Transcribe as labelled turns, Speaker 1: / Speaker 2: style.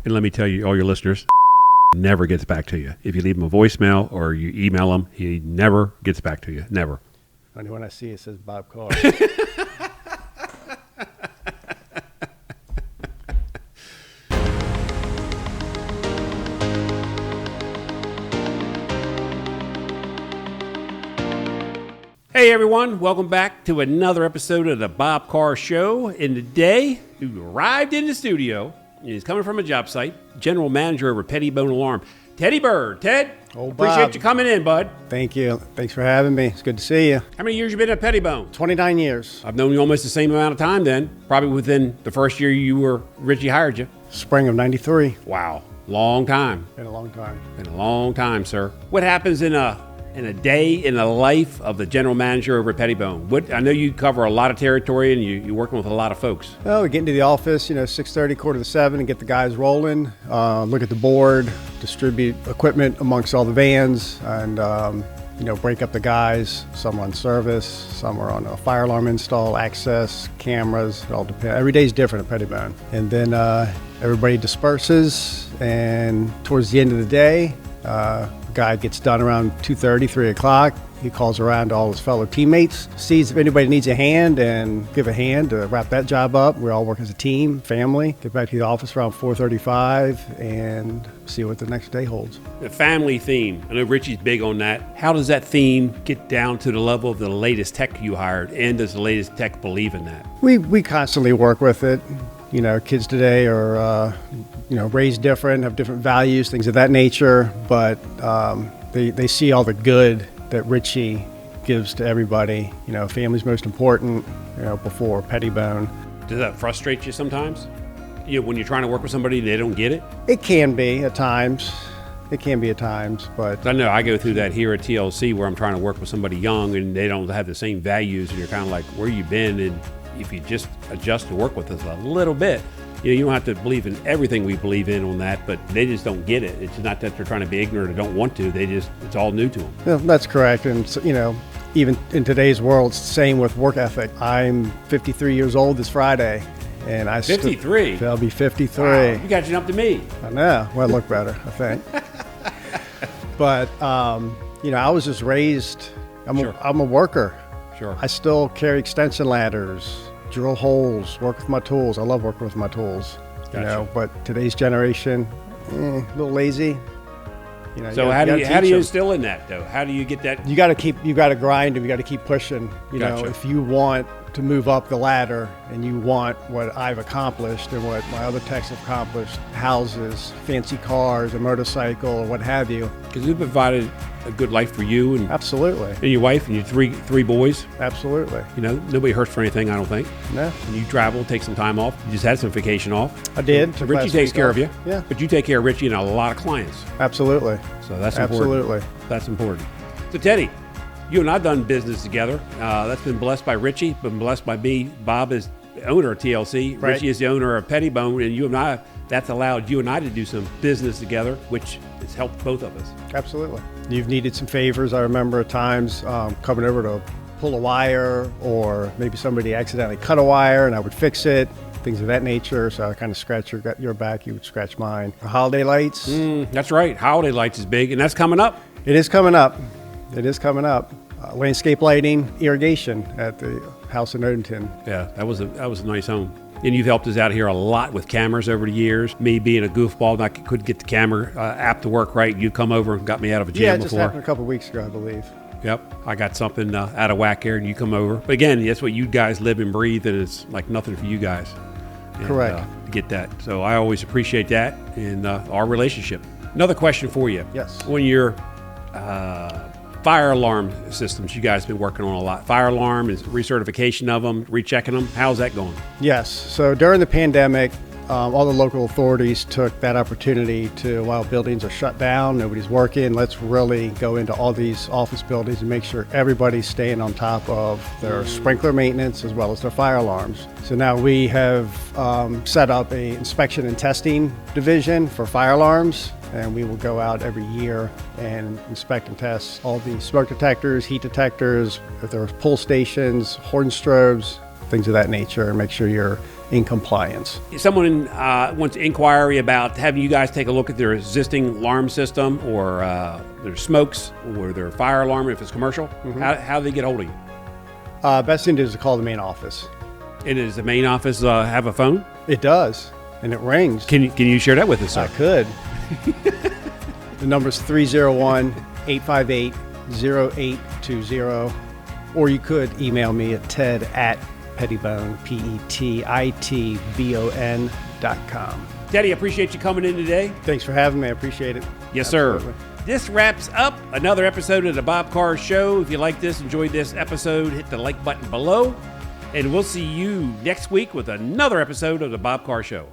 Speaker 1: And let me tell you, all your listeners, never gets back to you. If you leave him a voicemail or you email him, he never gets back to you. Never.
Speaker 2: Only when I see it says Bob Carr.
Speaker 1: Hey everyone, welcome back to another episode of the Bob Carr Show. And today, who arrived in the studio, and he's coming from a job site, General Manager over Petitbon Alarm, Teddy Bird. Ted, appreciate you coming in, bud.
Speaker 2: Thank you. Thanks for having me. It's good to see you.
Speaker 1: How many years you been at Petitbon?
Speaker 2: 29 years.
Speaker 1: I've known you almost the same amount of time then. Probably within the first year Richie hired you.
Speaker 2: Spring of 93.
Speaker 1: Wow, long time.
Speaker 2: Been a long time.
Speaker 1: Been a long time, sir. What happens in a day in the life of the general manager over at Petitbon? I know you cover a lot of territory and you're working with a lot of folks.
Speaker 2: Well, we get into the office, 6:30, 6:45, and get the guys rolling, look at the board, distribute equipment amongst all the vans, and break up the guys. Some on service, some are on a fire alarm install, access, cameras. It all depends. Every day is different at Petitbon. And then everybody disperses, and towards the end of the day, guy gets done around 2:30, 3 o'clock. He calls around to all his fellow teammates, sees if anybody needs a hand, and give a hand to wrap that job up. We all work as a team, family. Get back to the office around 4:35 and see what the next day holds.
Speaker 1: The family theme, I know Richie's big on that. How does that theme get down to the level of the latest tech you hired, and does the latest tech believe in that?
Speaker 2: We constantly work with it. Kids today are raised different, have different values, things of that nature, but they see all the good that Richie gives to everybody. Family's most important, before Petitbon.
Speaker 1: Does that frustrate you sometimes? When you're trying to work with somebody and they don't get it?
Speaker 2: It can be at times. But
Speaker 1: I know I go through that here at TLC where I'm trying to work with somebody young and they don't have the same values, and you're kind of like, where you been? And if you just adjust to work with us a little bit, you don't have to believe in everything we believe in on that, but they just don't get it. It's not that they're trying to be ignorant or don't want to. It's all new to them.
Speaker 2: Yeah, that's correct. And, even in today's world, it's the same with work ethic. I'm 53 years old this Friday, and I
Speaker 1: 53?
Speaker 2: I'll be 53.
Speaker 1: Wow, you got you up to me.
Speaker 2: I know. Well, I look better, I think. But, I was just raised, I'm a worker.
Speaker 1: Sure.
Speaker 2: I still carry extension ladders, drill holes, work with my tools. I love working with my tools.
Speaker 1: Gotcha.
Speaker 2: But today's generation, a little lazy.
Speaker 1: So how do you instill in that though? How do you get that?
Speaker 2: You got to grind, and you got to keep pushing.
Speaker 1: Gotcha.
Speaker 2: If you want to move up the ladder and you want what I've accomplished and what my other techs have accomplished, houses, fancy cars, a motorcycle, or what have you.
Speaker 1: Because you've provided a good life for you and
Speaker 2: absolutely,
Speaker 1: and your wife and your three boys.
Speaker 2: Absolutely.
Speaker 1: Nobody hurts for anything, I don't think.
Speaker 2: No.
Speaker 1: And you travel, take some time off. You just had some vacation off.
Speaker 2: I did.
Speaker 1: So Richie takes care of you.
Speaker 2: Yeah.
Speaker 1: But you take care of Richie and a lot of clients.
Speaker 2: Absolutely.
Speaker 1: So that's important.
Speaker 2: Absolutely.
Speaker 1: That's important. So Teddy, you and I done business together. That's been blessed by Richie, been blessed by me. Bob is the owner of TLC.
Speaker 2: Right.
Speaker 1: Richie is the owner of Petitbon, and you and I, that's allowed you and I to do some business together, which has helped both of us.
Speaker 2: Absolutely. You've needed some favors. I remember at times coming over to pull a wire, or maybe somebody accidentally cut a wire and I would fix it, things of that nature. So I kind of scratch your back, you would scratch mine. Holiday lights.
Speaker 1: That's right. Holiday lights is big, and that's coming up.
Speaker 2: It is coming up. Landscape lighting, irrigation at the house in Odenton.
Speaker 1: Yeah, that was a nice home. And you've helped us out here a lot with cameras over the years. Me being a goofball, and I couldn't get the camera app to work right. You come over and got me out of a jam before.
Speaker 2: Yeah, it just happened a couple of weeks ago, I believe.
Speaker 1: Yep, I got something out of whack here, and you come over. But again, that's what you guys live and breathe, and it's like nothing for you guys. And,
Speaker 2: correct.
Speaker 1: To get that. So I always appreciate that in our relationship. Another question for you.
Speaker 2: Yes.
Speaker 1: When you're fire alarm systems, you guys have been working on a lot. Fire alarm is recertification of them, rechecking them. How's that going?
Speaker 2: Yes. So during the pandemic, all the local authorities took that opportunity to, while buildings are shut down, nobody's working, let's really go into all these office buildings and make sure everybody's staying on top of their sprinkler maintenance as well as their fire alarms. So now we have set up a inspection and testing division for fire alarms, and we will go out every year and inspect and test all the smoke detectors, heat detectors, if there are pull stations, horn strobes, things of that nature, and make sure you're in compliance.
Speaker 1: If someone wants inquiry about having you guys take a look at their existing alarm system or their smokes or their fire alarm if it's commercial, how do they get hold of you?
Speaker 2: Best thing to do is to call the main office.
Speaker 1: And does the main office have a phone?
Speaker 2: It does, and it rings.
Speaker 1: Can you share that with us, sir?
Speaker 2: I could. The number's 301-858-0820, or you could email me at ted@petitbon, petitbon.com.
Speaker 1: Teddy, I appreciate you coming in today.
Speaker 2: Thanks for having me. I appreciate it.
Speaker 1: Yes,
Speaker 2: Absolutely.
Speaker 1: sir. This wraps up another episode of the Bob Carr Show. If you like this, enjoyed this episode, hit the like button below. And we'll see you next week with another episode of the Bob Carr Show.